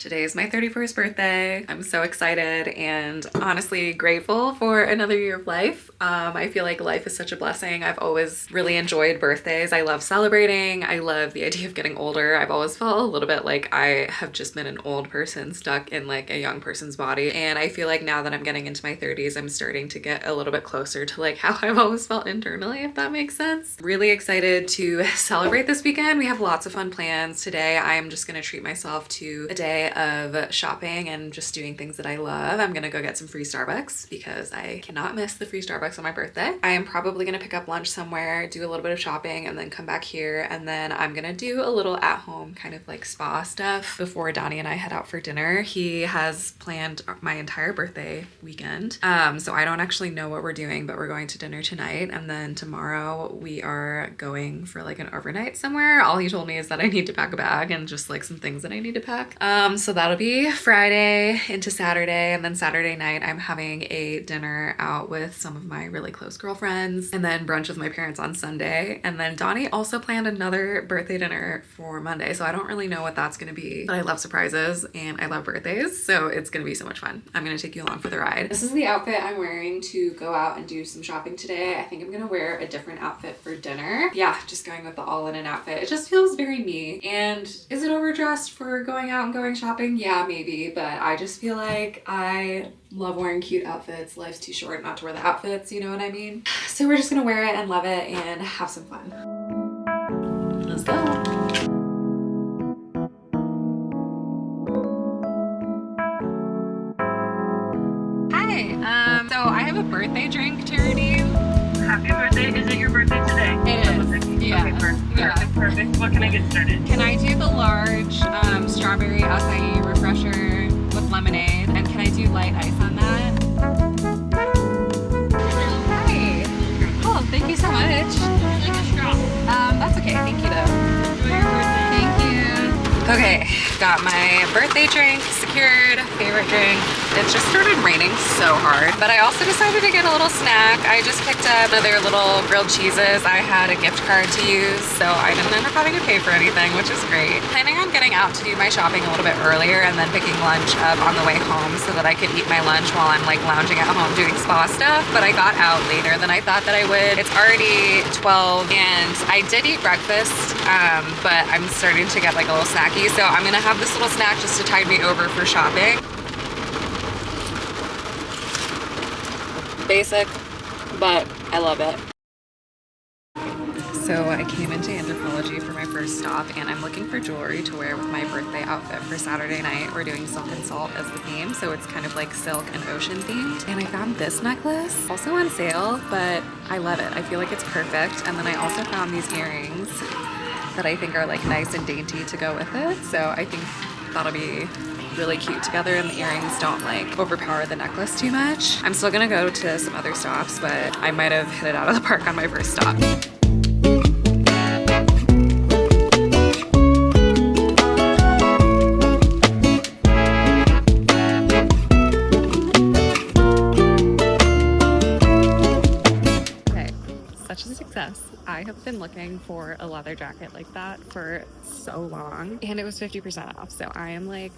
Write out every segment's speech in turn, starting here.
Today is my 31st birthday. I'm so excited and honestly grateful for another year of life. I feel like life is such a blessing. I've always really enjoyed birthdays. I love celebrating. I love the idea of getting older. I've always felt a little bit like I have just been an old person stuck in like a young person's body. And I feel like now that I'm getting into my 30s, I'm starting to get a little bit closer to like how I've always felt internally, if that makes sense. Really excited to celebrate this weekend. We have lots of fun plans. Today, I am just gonna treat myself to a day of shopping and just doing things that I love. I'm gonna go get some free Starbucks because I cannot miss the free Starbucks on my birthday. I am probably gonna pick up lunch somewhere, do a little bit of shopping, and then come back here, and then I'm gonna do a little at-home kind of like spa stuff before Donnie and I head out for dinner. He has planned my entire birthday weekend, so I don't actually know what we're doing, but we're going to dinner tonight, and then tomorrow we are going for like an overnight somewhere. All he told me is that I need to pack a bag and just like some things that I need to pack. So that'll be Friday into Saturday, and then Saturday night I'm having a dinner out with some of my really close girlfriends, and then brunch with my parents on Sunday. And then Donnie also planned another birthday dinner for Monday, so I don't really know what that's gonna be, but I love surprises and I love birthdays, so it's gonna be so much fun. I'm gonna take you along for the ride. This is the outfit I'm wearing to go out and do some shopping today. I think I'm gonna wear a different outfit for dinner. Yeah, just going with the all-linen outfit. It just feels very me. And is it overdressed for going out and going shopping? Yeah, maybe, but I just feel like I love wearing cute outfits. Life's too short not to wear the outfits, you know what I mean? So we're just gonna wear it and love it and have some fun. Let's go. Hi, so I have a birthday drink to redeem. Happy birthday. Is it your birthday today? It is. Yeah. Okay, perfect. Yeah. Perfect. What can I get started? Can I do the large strawberry acai refresher with lemonade? And can I do light ice on that? Hi. Cool. Thank you so much. Like a straw. That's okay. Thank you though. Enjoy your birthday. Thank you. Okay, got my birthday drink secured, favorite drink. It just started raining so hard, but I also decided to get a little snack. I just picked up another little grilled cheeses. I had a gift card to use, so I didn't end up having to pay for anything, which is great. Planning on getting out to do my shopping a little bit earlier and then picking lunch up on the way home so that I could eat my lunch while I'm like lounging at home doing spa stuff, but I got out later than I thought that I would. It's already 12 and I did eat breakfast, but I'm starting to get like a little snacky, so I'm gonna have this little snack just to tide me over for shopping. Basic, but I love it. So I came into Anthropologie for my first stop and I'm looking for jewelry to wear with my birthday outfit for Saturday night. We're doing silk and salt as the theme, so it's kind of like silk and ocean themed. And I found this necklace, also on sale, but I love it. I feel like it's perfect. And then I also found these earrings that I think are like nice and dainty to go with it. So I think that'll be really cute together and the earrings don't like overpower the necklace too much. I'm still gonna go to some other stops, but I might have hit it out of the park on my first stop. Such a success. I have been looking for a leather jacket like that for so long and it was 50% off. So I am like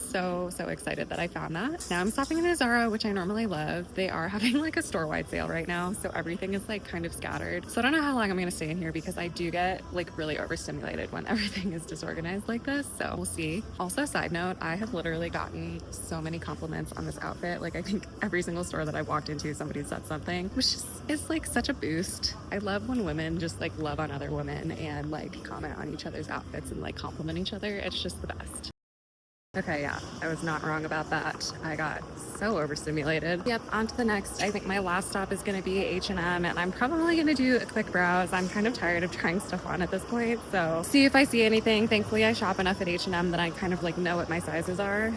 so excited that I found that. Now I'm stopping in a Zara, which I normally love. They are having like a store-wide sale right now, so everything is like kind of scattered. So I don't know how long I'm gonna stay in here because I do get like really overstimulated when everything is disorganized like this, so we'll see. Also, side note, I have literally gotten so many compliments on this outfit. Like I think every single store that I've walked into, somebody said something, which is like such a boost. I love when women just like love on other women and like comment on each other's outfits and like compliment each other. It's just the best. Okay, yeah, I was not wrong about that. I got so overstimulated. Yep, on to the next. I think my last stop is gonna be H&M and I'm probably gonna do a quick browse. I'm kind of tired of trying stuff on at this point, so see if I see anything. Thankfully, I shop enough at H&M that I kind of like know what my sizes are.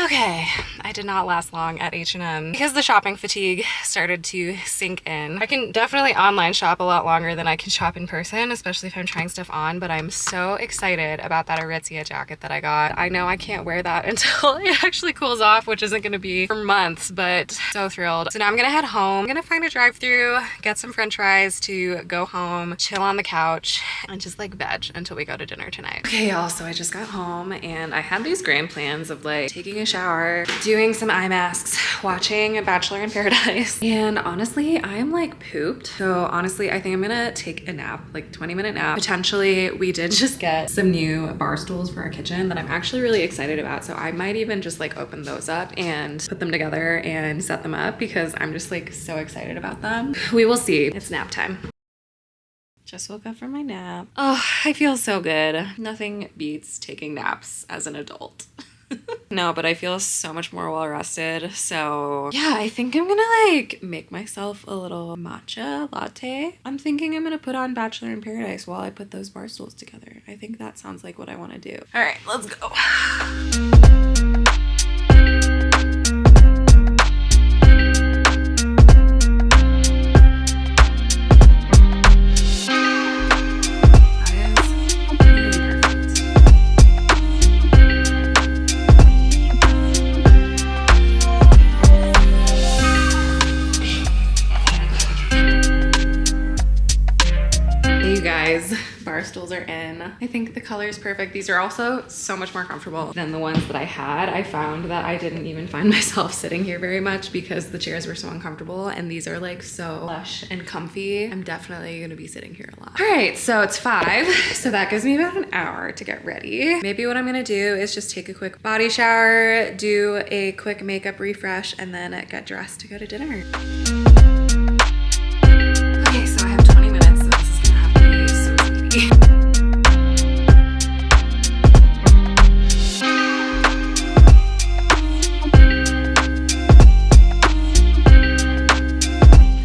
Okay, Okay, I did not last long at H&M because the shopping fatigue started to sink in. I can definitely online shop a lot longer than I can shop in person, especially if I'm trying stuff on, but I'm so excited about that Aritzia jacket that I got. I know I can't wear that until it actually cools off, which isn't gonna be for months, but so thrilled. So now I'm gonna head home. I'm gonna find a drive-thru, get some french fries to go home, chill on the couch, and just like veg until we go to dinner tonight. Okay, y'all, so I just got home and I had these grand plans of like taking a shower, doing some eye masks, watching Bachelor in Paradise, and honestly, I'm like pooped. So honestly, I think I'm gonna take a nap, like 20-minute nap. Potentially, we did just get some new bar stools for our kitchen that I'm actually really excited about. So I might even just like open those up and put them together and set them up because I'm just like so excited about them. We will see. It's nap time. Just woke up from my nap. Oh, I feel so good. Nothing beats taking naps as an adult. No, but I feel so much more well rested. So yeah, I think I'm gonna like make myself a little matcha latte. I'm thinking I'm gonna put on Bachelor in Paradise while I put those bar stools together. I think that sounds like what I want to do. All right, let's go. Bar stools are in. I think the color is perfect. These are also so much more comfortable than the ones that I had. I found that I didn't even find myself sitting here very much because the chairs were so uncomfortable, and these are like so lush and comfy. I'm definitely gonna be sitting here a lot. All right, so it's 5, so that gives me about an hour to get ready. Maybe what I'm gonna do is just take a quick body shower, do a quick makeup refresh, and then get dressed to go to dinner. Okay, so I have 20 minutes, so this is gonna have to be so speedy.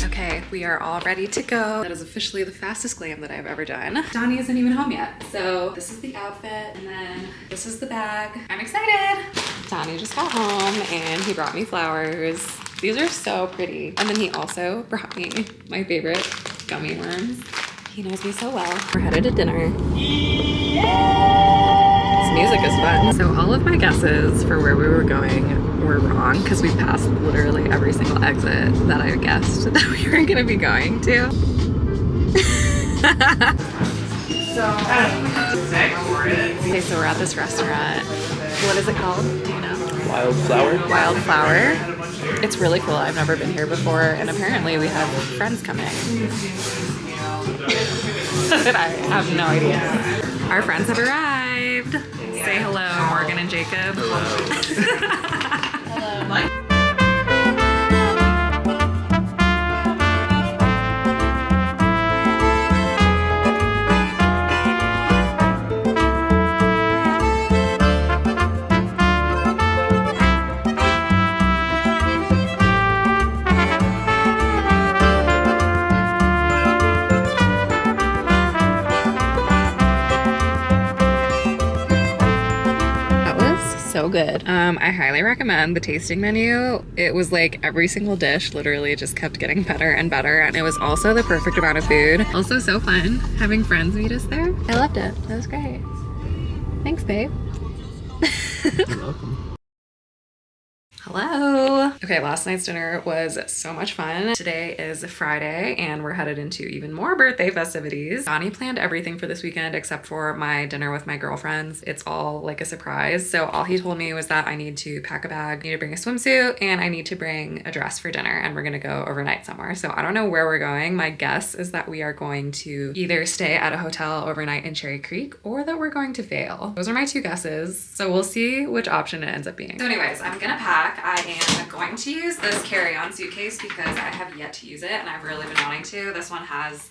Okay, we are all ready to go. That is officially the fastest glam that I've ever done. Donnie isn't even home yet. So this is the outfit, and then this is the bag. I'm excited. Donnie just got home and he brought me flowers. These are so pretty. And then he also brought me my favorite gummy worms. He knows me so well. We're headed to dinner. This music is fun. So all of my guesses for where we were going were wrong because we passed literally every single exit that I guessed that we were gonna be going to. Okay, so we're at this restaurant. What is it called? Do you know? Wildflower. Wildflower. It's really cool. I've never been here before, and apparently we have friends coming. But I have no idea. Our friends have arrived. Say hello, Morgan and Jacob. Hello. So good. I highly recommend the tasting menu. It was like every single dish literally just kept getting better and better, and it was also the perfect amount of food. Also so fun having friends meet us there. I loved it. That was great. Thanks, babe. You're welcome. Hello. Okay, last night's dinner was so much fun. Today is Friday and we're headed into even more birthday festivities. Donnie planned everything for this weekend except for my dinner with my girlfriends. It's all like a surprise. So all he told me was that I need to pack a bag, I need to bring a swimsuit, and I need to bring a dress for dinner, and we're gonna go overnight somewhere. So I don't know where we're going. My guess is that we are going to either stay at a hotel overnight in Cherry Creek or that we're going to Vail. Those are my two guesses. So we'll see which option it ends up being. So anyways, I'm gonna pack. I am going to use this carry-on suitcase because I have yet to use it and I've really been wanting to. This one has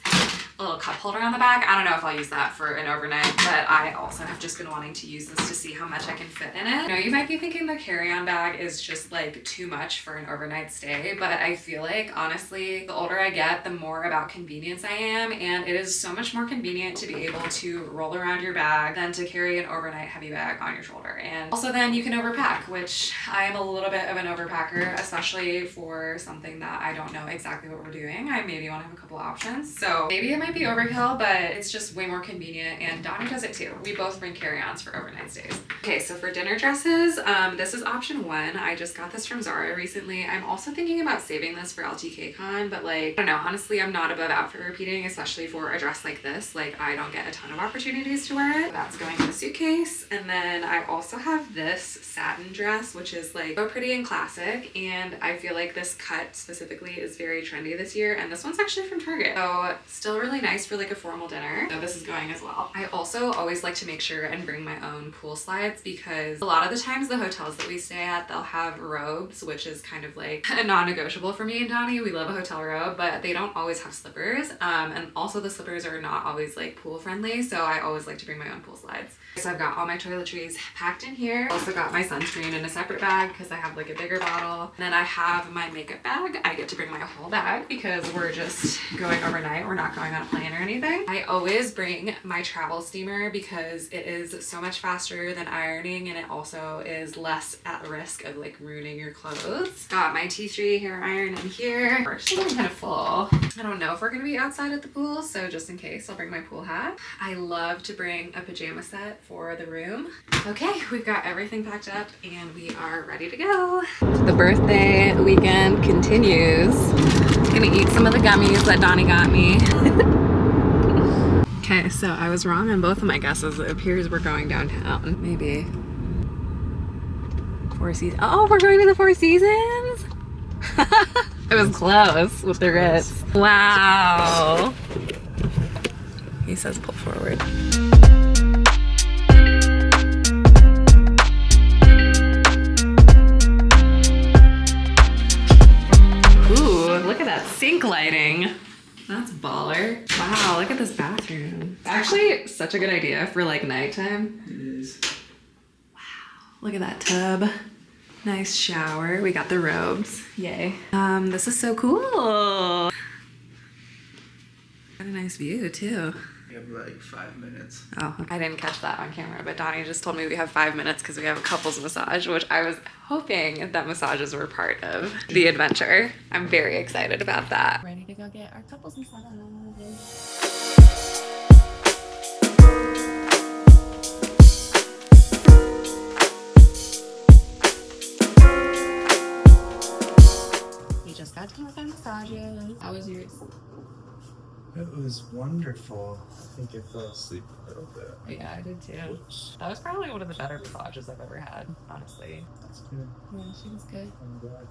a little cup holder on the back. I don't know if I'll use that for an overnight, but I also have just been wanting to use this to see how much I can fit in it. You know, you might be thinking the carry-on bag is just like too much for an overnight stay, but I feel like honestly, the older I get, the more about convenience I am, and it is so much more convenient to be able to roll around your bag than to carry an overnight heavy bag on your shoulder. And also then you can overpack, which I am a little bit of an overpacker, especially for something that I don't know exactly what we're doing. I maybe want to have a couple options. So maybe it might be overkill, but it's just way more convenient, and Donnie does it too. We both bring carry-ons for overnight stays. Okay, so for dinner dresses, this is option 1. I just got this from Zara recently. I'm also thinking about saving this for LTKCon, but like, I don't know, honestly, I'm not above outfit repeating, especially for a dress like this. Like, I don't get a ton of opportunities to wear it. That's going in the suitcase. And then I also have this satin dress, which is like so pretty and classic, and I feel like this cut specifically is very trendy this year, and this one's actually from Target, so still really nice for like a formal dinner. So this is going as well. I also always like to make sure and bring my own pool slides, because a lot of the times the hotels that we stay at, they'll have robes, which is kind of like a non-negotiable for me and Donnie. We love a hotel robe, but they don't always have slippers, and also the slippers are not always like pool friendly, so I always like to bring my own pool slides. So I've got all my toiletries packed in here. Also got my sunscreen in a separate bag because I have like a bigger bottle. And then I have my makeup bag. I get to bring my whole bag because we're just going overnight. We're not going on a plane or anything. I always bring my travel steamer because it is so much faster than ironing, and it also is less at risk of like ruining your clothes. Got my tea tree hair iron in here. We're actually getting kind of full. I don't know if we're gonna be outside at the pool, so just in case, I'll bring my pool hat. I love to bring a pajama set for the room. Okay, we've got everything packed up and we are ready to go. The birthday weekend continues. Gonna eat some of the gummies that Donnie got me. Okay, so I was wrong on both of my guesses. It appears we're going downtown. Maybe. Four Seasons. Oh, we're going to the Four Seasons? It was close with the Ritz. Wow. He says pull forward. Look at that sink lighting. That's baller. Wow, look at this bathroom. Actually, such a good idea for like nighttime. It is. Wow, look at that tub. Nice shower. We got the robes. Yay. This is so cool. Got a nice view too. We have like 5 minutes. Oh, I didn't catch that on camera, but Donnie just told me we have 5 minutes because we have a couples massage, which I was hoping that massages were part of the adventure. I'm very excited about that. Ready to go get our couples massage. We just got to with our massages. How was yours? It was wonderful. I think I fell asleep a little bit. Yeah, I did too. That was probably one of the better massages I've ever had, honestly. That's good. Yeah, she was good. I'm glad.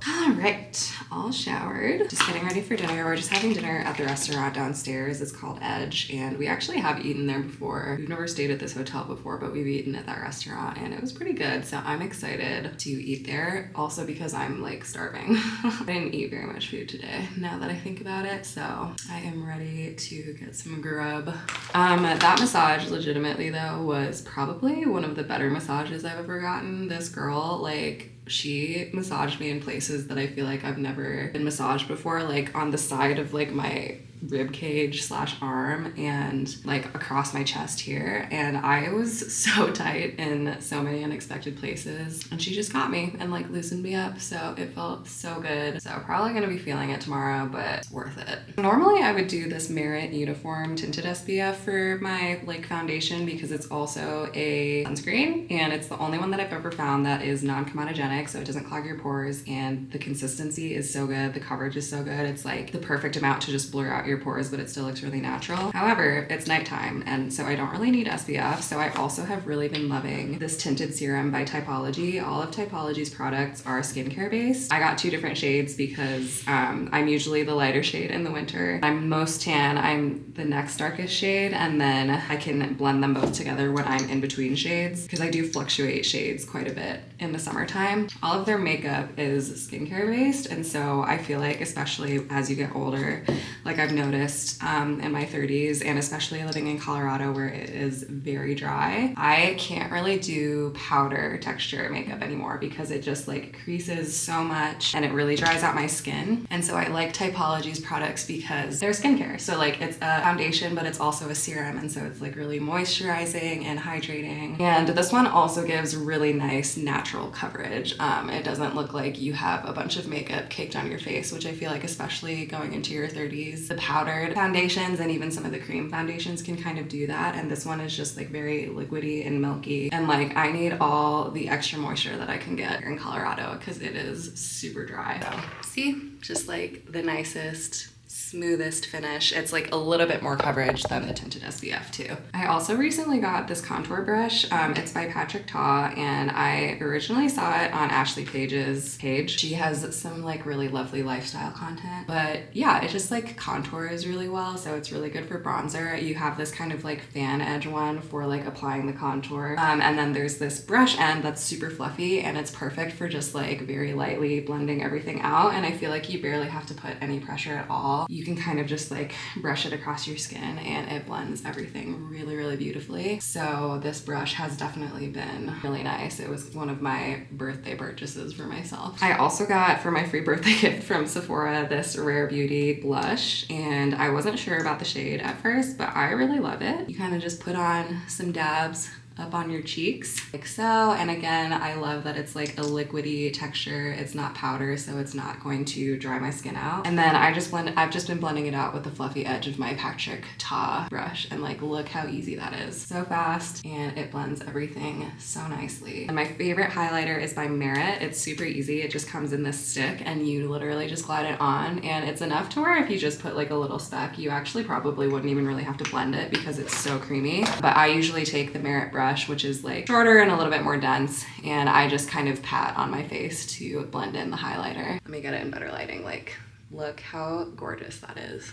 All right, all showered. Just getting ready for dinner. We're just having dinner at the restaurant downstairs. It's called Edge, and we actually have eaten there before. We've never stayed at this hotel before, but we've eaten at that restaurant, and it was pretty good. So I'm excited to eat there. Also because I'm like starving. I didn't eat very much food today, now that I think about it. So I am ready to get some grub. That massage legitimately though was probably one of the better massages I've ever gotten. This girl, like, she massaged me in places that I feel like I've never been massaged before, like on the side of like my rib cage / arm and like across my chest here, and I was so tight in so many unexpected places, and she just got me and like loosened me up, so it felt so good. So probably gonna be feeling it tomorrow, but it's worth it. Normally I would do this Merit Uniform Tinted SPF for my like foundation because it's also a sunscreen, and it's the only one that I've ever found that is non-comedogenic, so it doesn't clog your pores, and the consistency is so good, the coverage is so good. It's like the perfect amount to just blur out your pores, but it still looks really natural. However, it's nighttime, and so I don't really need SPF, so I also have really been loving this tinted serum by Typology. All of Typology's products are skincare based. I got 2 different shades because I'm usually the lighter shade in the winter. I'm most tan, I'm the next darkest shade, and then I can blend them both together when I'm in between shades because I do fluctuate shades quite a bit in the summertime. All of their makeup is skincare based, and so I feel like, especially as you get older, like I've noticed in my 30s, and especially living in Colorado where it is very dry, I can't really do powder texture makeup anymore because it just like creases so much and it really dries out my skin. And so I like Typology's products because they're skincare. So like it's a foundation, but it's also a serum. And so it's like really moisturizing and hydrating. And this one also gives really nice natural coverage. It doesn't look like you have a bunch of makeup caked on your face, which I feel like especially going into your 30s, the powdered foundations and even some of the cream foundations can kind of do that. And this one is just like very liquidy and milky. And like I need all the extra moisture that I can get here in Colorado because it is super dry. So see, just like the nicest, smoothest finish. It's like a little bit more coverage than the tinted SPF too. I also recently got this contour brush. It's by Patrick Ta, and I originally saw it on Ashley Page's page. She has some like really lovely lifestyle content, but yeah, it just like contours really well. So it's really good for bronzer. You have this kind of like fan edge one for like applying the contour. And then there's this brush end that's super fluffy, and it's perfect for just like very lightly blending everything out. And I feel like you barely have to put any pressure at all. You can kind of just like brush it across your skin and it blends everything really, really beautifully. So this brush has definitely been really nice. It was one of my birthday purchases for myself. I also got for my free birthday gift from Sephora this Rare Beauty blush, and I wasn't sure about the shade at first, but I really love it. You kind of just put on some dabs up on your cheeks like so. And again, I love that it's like a liquidy texture. It's not powder, so it's not going to dry my skin out. And then I've just been blending it out with the fluffy edge of my Patrick Ta brush, and like look how easy that is. So fast, and it blends everything so nicely. And my favorite highlighter is by Merit. It's super easy. It just comes in this stick and you literally just glide it on, and it's enough to where if you just put like a little speck, you actually probably wouldn't even really have to blend it because it's so creamy. But I usually take the Merit brush, which is like shorter and a little bit more dense, and I just kind of pat on my face to blend in the highlighter. Let me get it in better lighting. Like, look how gorgeous that is.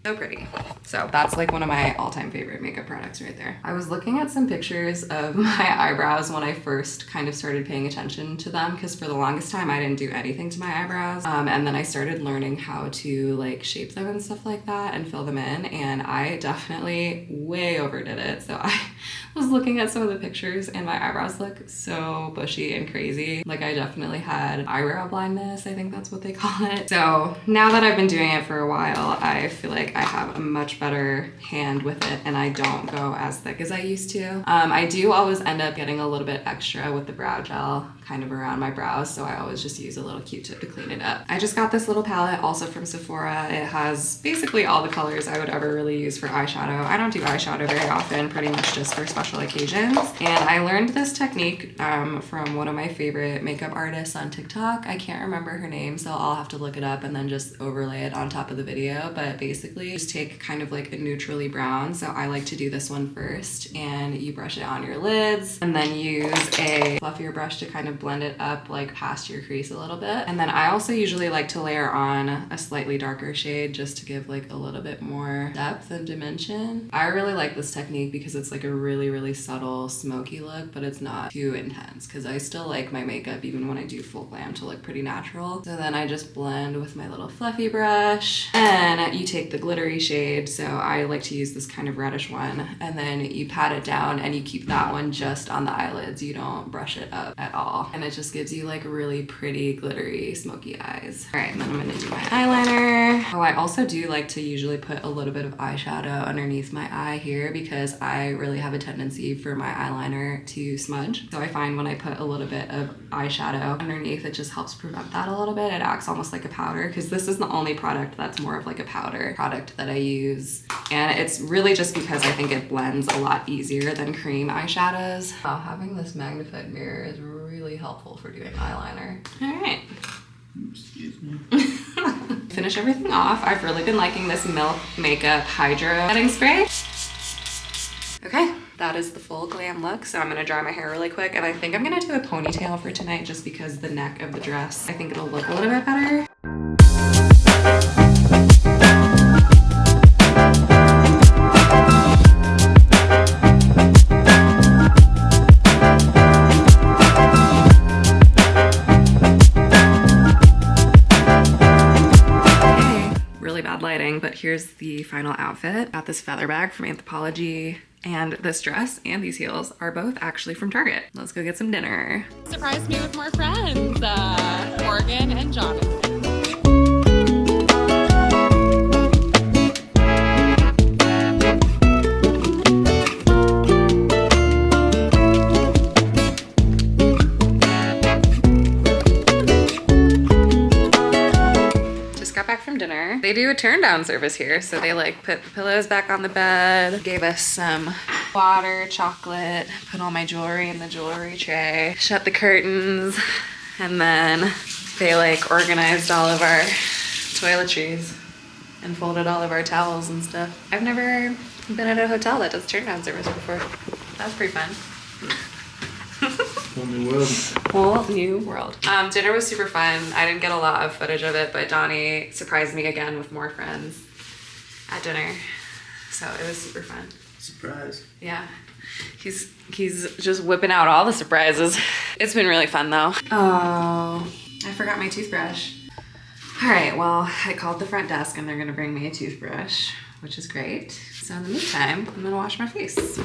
So pretty. So that's like one of my all-time favorite makeup products right there. I was looking at some pictures of my eyebrows when I first kind of started paying attention to them, because for the longest time I didn't do anything to my eyebrows. And then I started learning how to like shape them and stuff like that and fill them in, and I definitely way overdid it. So I was looking at some of the pictures and my eyebrows look so bushy and crazy. Like I definitely had eyebrow blindness, I think that's what they call it. So now that I've been doing it for a while, I feel like I have a much better hand with it and I don't go as thick as I used to. I do always end up getting a little bit extra with the brow gel kind of around my brows, so I always just use a little Q-tip to clean it up. I just got this little palette also from Sephora. It has basically all the colors I would ever really use for eyeshadow. I don't do eyeshadow very often, pretty much just for special occasions. And I learned this technique from one of my favorite makeup artists on TikTok. I can't remember her name, so I'll have to look it up and then just overlay it on top of the video. But basically just take kind of like a neutrally brown. So I like to do this one first, and you brush it on your lids and then use a fluffier brush to kind of blend it up like past your crease a little bit. And then I also usually like to layer on a slightly darker shade just to give like a little bit more depth and dimension. I really like this technique because it's like a really, really subtle smoky look, but it's not too intense because I still like my makeup even when I do full glam to look pretty natural. So then I just blend with my little fluffy brush, and you take the glittery shade. So I like to use this kind of reddish one, and then you pat it down and you keep that one just on the eyelids. You don't brush it up at all. And it just gives you like really pretty glittery smoky eyes. All right, and then I'm gonna do my eyeliner. Oh, I also do like to usually put a little bit of eyeshadow underneath my eye here because I really have a tendency for my eyeliner to smudge. So I find when I put a little bit of eyeshadow underneath, it just helps prevent that a little bit. It acts almost like a powder, because this is the only product that's more of like a powder product that I use. And it's really just because I think it blends a lot easier than cream eyeshadows. Wow, having this magnified mirror is really helpful for doing eyeliner. All right. Excuse me. Finish everything off. I've really been liking this Milk Makeup Hydro Setting Spray. Okay, that is the full glam look. So I'm gonna dry my hair really quick, and I think I'm gonna do a ponytail for tonight just because the neck of the dress, I think it'll look a little bit better. But here's the final outfit. Got this feather bag from Anthropologie, and this dress and these heels are both actually from Target. Let's go get some dinner. Surprised me with more friends, Morgan and Jonathan. Dinner. They do a turn down service here, so they like put the pillows back on the bed, gave us some water, chocolate, put all my jewelry in the jewelry tray, shut the curtains, and then they like organized all of our toiletries and folded all of our towels and stuff. I've never been at a hotel that does turn down service before. That was pretty fun. Whole new world. Whole new world. Dinner was super fun. I didn't get a lot of footage of it, but Donnie surprised me again with more friends at dinner. So it was super fun. Surprise. Yeah. He's just whipping out all the surprises. It's been really fun though. Oh, I forgot my toothbrush. All right, well, I called the front desk and they're gonna bring me a toothbrush, which is great. So in the meantime, I'm gonna wash my face.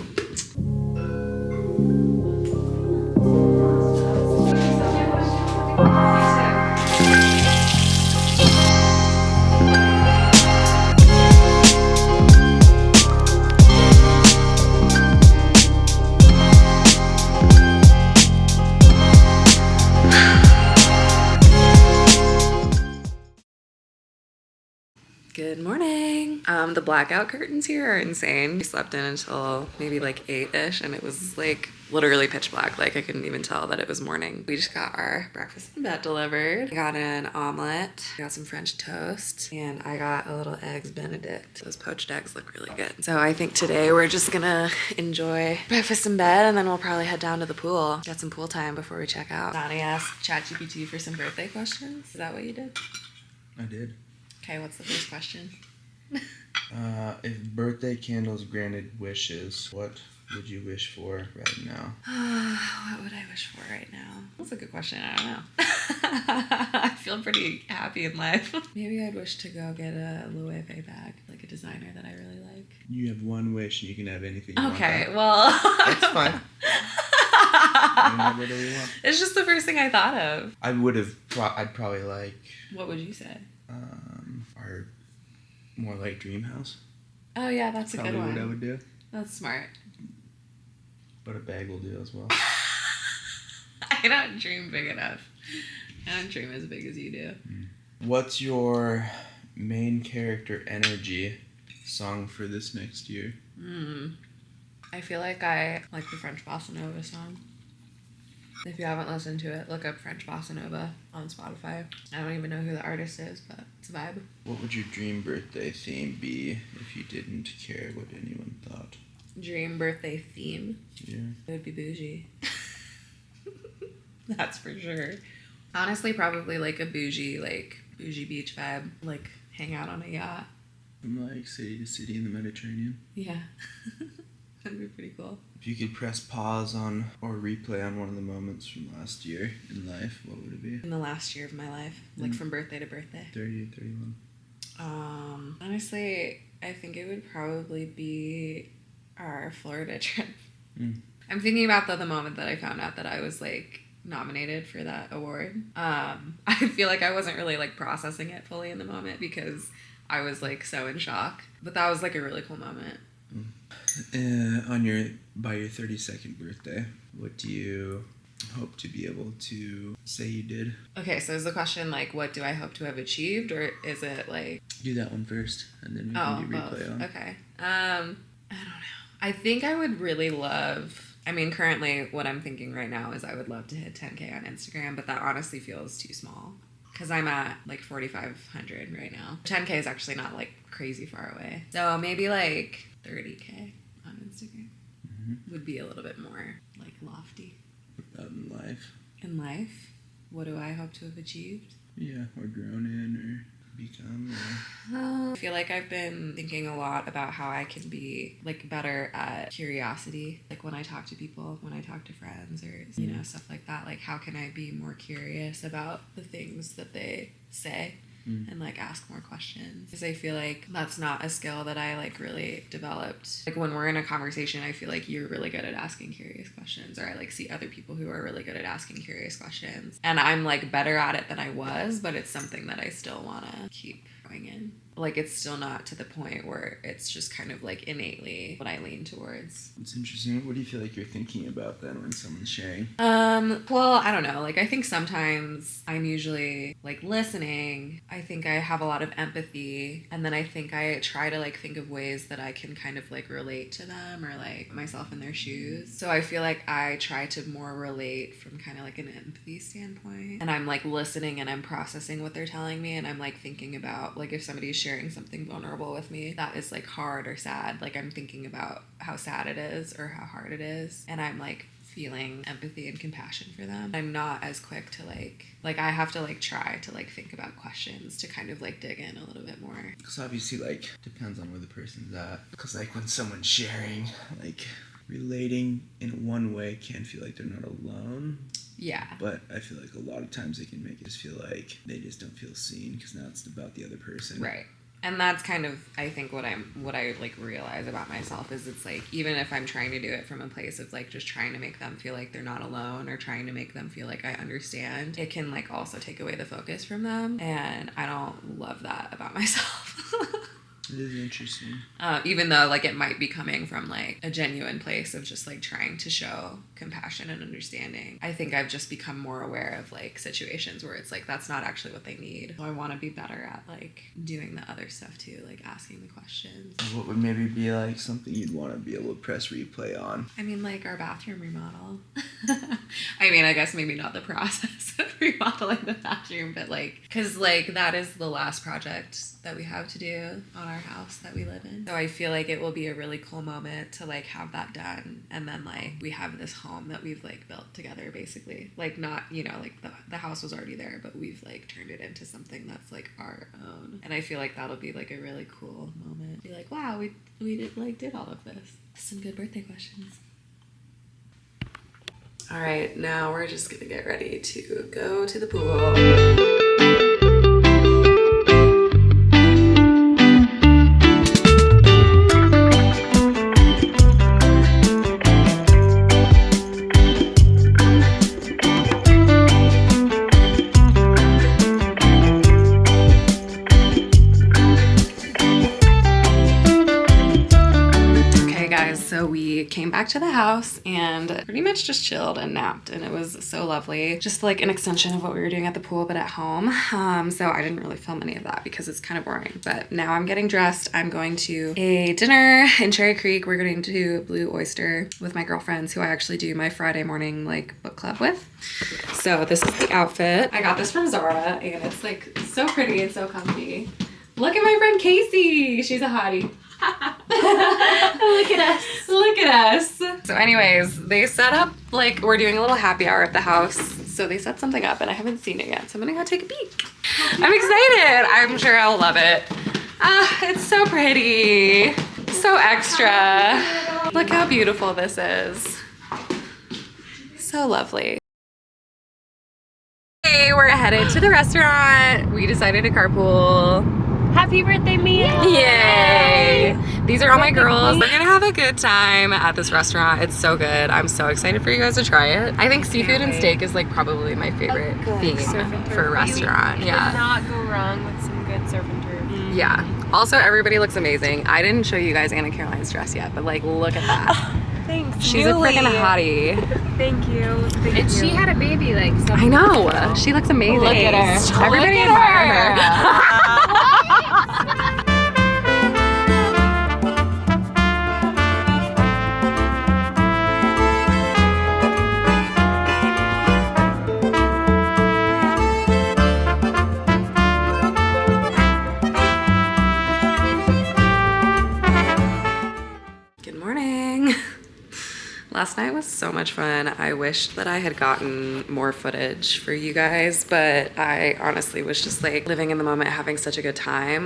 Good morning. The blackout curtains here are insane. We slept in until maybe like 8-ish and it was like literally pitch black. Like I couldn't even tell that it was morning. We just got our breakfast in bed delivered. I got an omelet, I got some French toast, and I got a little eggs Benedict. Those poached eggs look really good. So I think today we're just gonna enjoy breakfast in bed and then we'll probably head down to the pool. Get some pool time before we check out. Donnie asked ChatGPT for some birthday questions. Is that what you did? I did. Okay, what's the first question? If birthday candles granted wishes, what would you wish for right now? What would I wish for right now? That's a good question. I don't know. I feel pretty happy in life. Maybe I'd wish to go get a Louis V bag, like a designer that I really like. You have one wish and you can have anything you Okay, want. well. That's fine. Whatever you want. It's just the first thing I thought of. I would have, I'd probably like, What would you say? our more like dream house. Oh yeah, that's a Probably good one. what I would do. That's smart. But a bag will do as well. I don't dream big enough. I don't dream as big as you do. What's your main character energy song for this next year? I feel like I like the French Bossa Nova song. If you haven't listened to it, look up French Bossa Nova on Spotify. I don't even know who the artist is, but it's a vibe. What would your dream birthday theme be if you didn't care what anyone thought? Dream birthday theme? Yeah. It would be bougie. That's for sure. Honestly, probably like a bougie beach vibe. Like hang out on a yacht. From like city to city in the Mediterranean. Yeah. That'd be pretty cool. If you could press pause on or replay on one of the moments from last year in life, what would it be? In the last year of my life. Like from birthday to birthday. 30 to 31. Honestly, I think it would probably be our Florida trip. I'm thinking about the moment that I found out that I was like nominated for that award. I feel like I wasn't really like processing it fully in the moment because I was like so in shock. But that was like a really cool moment. By your 32nd birthday, what do you hope to be able to say you did? Okay, so is the question like, what do I hope to have achieved, or is it like... Do that one first, and then we can do replay on. Okay. I don't know. I think I would really love... I mean, currently what I'm thinking right now is I would love to hit 10K on Instagram, but that honestly feels too small. Because I'm at like 4,500 right now. 10K is actually not like crazy far away. So maybe like 30K on Instagram would be a little bit more like lofty. What about in life? In life, what do I hope to have achieved? Yeah, or grown in or become. Or... I feel like I've been thinking a lot about how I can be like better at curiosity. Like when I talk to people, when I talk to friends or, stuff like that. Like how can I be more curious about the things that they say and like ask more questions, because I feel like that's not a skill that I like really developed. Like when we're in a conversation, I feel like you're really good at asking curious questions, or I like see other people who are really good at asking curious questions, and I'm like better at it than I was, but it's something that I still want to keep going in. Like it's still not to the point where it's just kind of like innately what I lean towards. It's interesting. What do you feel like you're thinking about then when someone's sharing? Well, I don't know. Like I think sometimes I'm usually like listening. I think I have a lot of empathy, and then I think I try to like think of ways that I can kind of like relate to them, or like myself in their shoes. So I feel like I try to more relate from kind of like an empathy standpoint, and I'm like listening and I'm processing what they're telling me, and I'm like thinking about like if somebody's sharing something vulnerable with me that is like hard or sad, like I'm thinking about how sad it is or how hard it is, and I'm like feeling empathy and compassion for them. I'm not as quick to like I have to like try to like think about questions to kind of like dig in a little bit more. Because obviously, like, depends on where the person's at. Because like when someone's sharing, like relating in one way can feel like they're not alone. Yeah. But I feel like a lot of times they can make us feel like they just don't feel seen, because now it's about the other person. Right. And that's kind of, I think what I like realize about myself is it's like, even if I'm trying to do it from a place of like just trying to make them feel like they're not alone, or trying to make them feel like I understand, it can like also take away the focus from them. And I don't love that about myself. It is interesting. Even though like it might be coming from like a genuine place of just like trying to show compassion and understanding. I think I've just become more aware of like situations where it's like that's not actually what they need. So I want to be better at like doing the other stuff too, like asking the questions. What would maybe be like something you'd want to be able to press replay on? I mean, like our bathroom remodel. I mean, I guess maybe not the process of remodeling the bathroom, but like, because like that is the last project that we have to do on our house that we live in. So I feel like it will be a really cool moment to like have that done, and then like we have this home that we've like built together, basically. Like not, you know, like the house was already there, but we've like turned it into something that's like our own. And I feel like that'll be like a really cool moment. Be like, wow, we did all of this. Some good birthday questions. All right, now we're just gonna get ready to go to the pool. So we came back to the house and pretty much just chilled and napped, and it was so lovely. Just like an extension of what we were doing at the pool, but at home. So I didn't really film any of that because it's kind of boring. But now I'm getting dressed. I'm going to a dinner in Cherry Creek. We're going to Blue Oyster with my girlfriends, who I actually do my Friday morning like book club with. So this is the outfit. I got this from Zara, and it's like so pretty and so comfy. Look at my friend Casey. She's a hottie. Look at us. Look at us. So anyways, they set up, like, we're doing a little happy hour at the house. So they set something up and I haven't seen it yet. So I'm gonna go take a peek. I'm excited. I'm sure I'll love it. It's so pretty. So extra. Look how beautiful this is. So lovely. Hey, we're headed to the restaurant. We decided to carpool. Happy birthday, Mia! Yay! These are all my girls. We're gonna have a good time at this restaurant. It's so good. I'm so excited for you guys to try it. I think seafood and steak is like probably my favorite theme for a restaurant. Yeah. Cannot go wrong with some good surf and turf. Yeah. Also, everybody looks amazing. I didn't show you guys Anna Caroline's dress yet, but like, look at that. Thanks. She's a freaking hottie. Thank you. Thank you. She had a baby like. I know. She looks amazing. Look at her. Everybody admire her. Last night was so much fun. I wished that I had gotten more footage for you guys, but I honestly was just like living in the moment, having such a good time.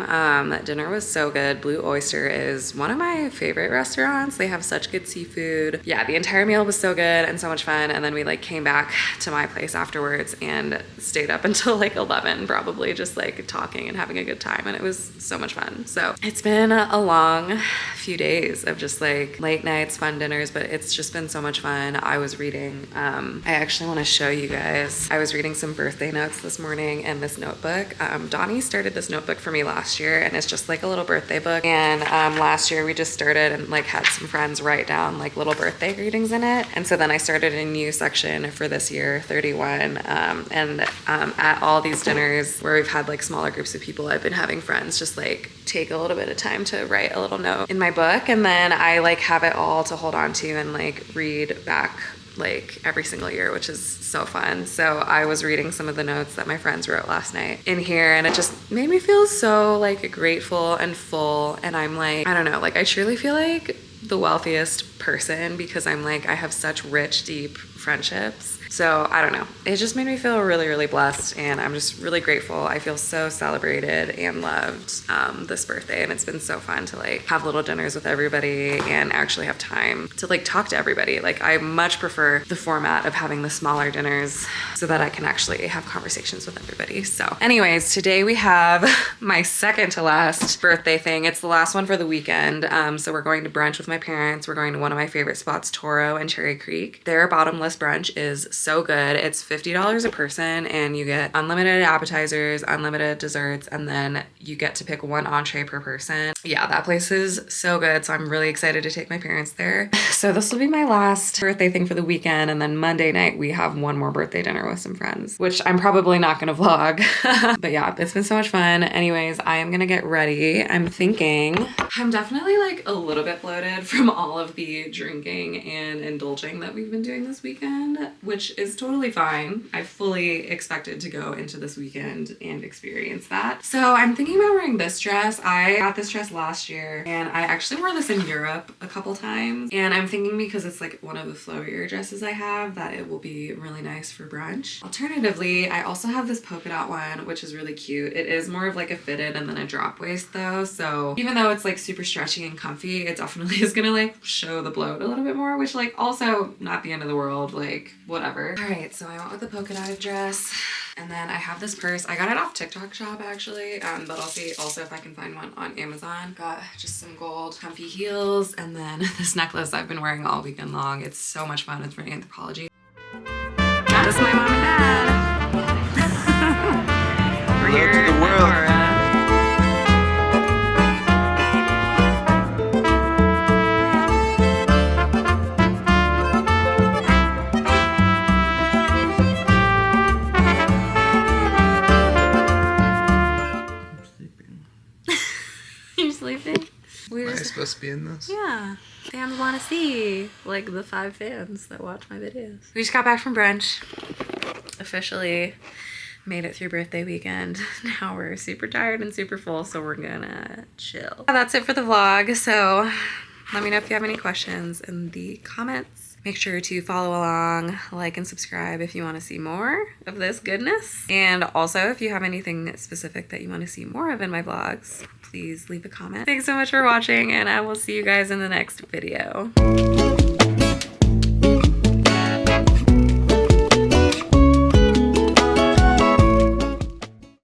That dinner was so good. Blue Oyster is one of my favorite restaurants. They have such good seafood. Yeah, the entire meal was so good and so much fun. And then we like came back to my place afterwards and stayed up until like 11, probably just like talking and having a good time. And it was so much fun. So it's been a long few days of just like late nights, fun dinners, but it's just been so much fun. I was reading, I actually want to show you guys. I was reading some birthday notes this morning in this notebook. Donnie started this notebook for me last year, and it's just like a little birthday book. And last year we just started and like had some friends write down like little birthday greetings in it. And so then I started a new section for this year, 31. At all these dinners where we've had like smaller groups of people, I've been having friends just like take a little bit of time to write a little note in my book, and then I like have it all to hold on to and like read back like every single year, which is so fun. So I was reading some of the notes that my friends wrote last night in here, and it just made me feel so like grateful and full. And I'm like, I don't know, like I truly feel like the wealthiest person because I'm like, I have such rich, deep friendships. So I don't know, it just made me feel really, really blessed, and I'm just really grateful. I feel so celebrated and loved this birthday, and it's been so fun to like have little dinners with everybody and actually have time to like talk to everybody. Like I much prefer the format of having the smaller dinners so that I can actually have conversations with everybody. So anyways, today we have my second to last birthday thing. It's the last one for the weekend. So we're going to brunch with my parents. We're going to one of my favorite spots, Toro and Cherry Creek. Their bottomless brunch is so good. It's $50 a person, and you get unlimited appetizers, unlimited desserts, and then you get to pick one entree per person. Yeah, that place is so good. So I'm really excited to take my parents there. So this will be my last birthday thing for the weekend. And then Monday night, we have one more birthday dinner with some friends, which I'm probably not going to vlog. But yeah, it's been so much fun. Anyways, I am going to get ready. I'm thinking I'm definitely like a little bit bloated from all of the drinking and indulging that we've been doing this weekend, which is totally fine. I fully expected to go into this weekend and experience that. So I'm thinking about wearing this dress. I got this dress last year, and I actually wore this in Europe a couple times. And I'm thinking because it's like one of the flowier dresses I have that it will be really nice for brunch. Alternatively, I also have this polka dot one, which is really cute. It is more of like a fitted and then a drop waist though. So even though it's like super stretchy and comfy, it definitely is gonna like show the bloat a little bit more, which like also not the end of the world, like whatever. All right, so I went with the polka dot dress, and then I have this purse. I got it off TikTok shop actually, but I'll see also if I can find one on Amazon. Got just some gold comfy heels, and then this necklace I've been wearing all weekend long. It's so much fun. It's for Anthropology. This is my mom and dad. We're here to the at world. Nora. You're sleeping? Am I supposed to be in this? Yeah. Fans want to see, like the 5 fans that watch my videos. We just got back from brunch. Officially made it through birthday weekend. Now we're super tired and super full, so we're gonna chill. That's it for the vlog. So let me know if you have any questions in the comments. Make sure to follow along, like, and subscribe if you want to see more of this goodness. And also, if you have anything specific that you want to see more of in my vlogs, please leave a comment. Thanks so much for watching, and I will see you guys in the next video.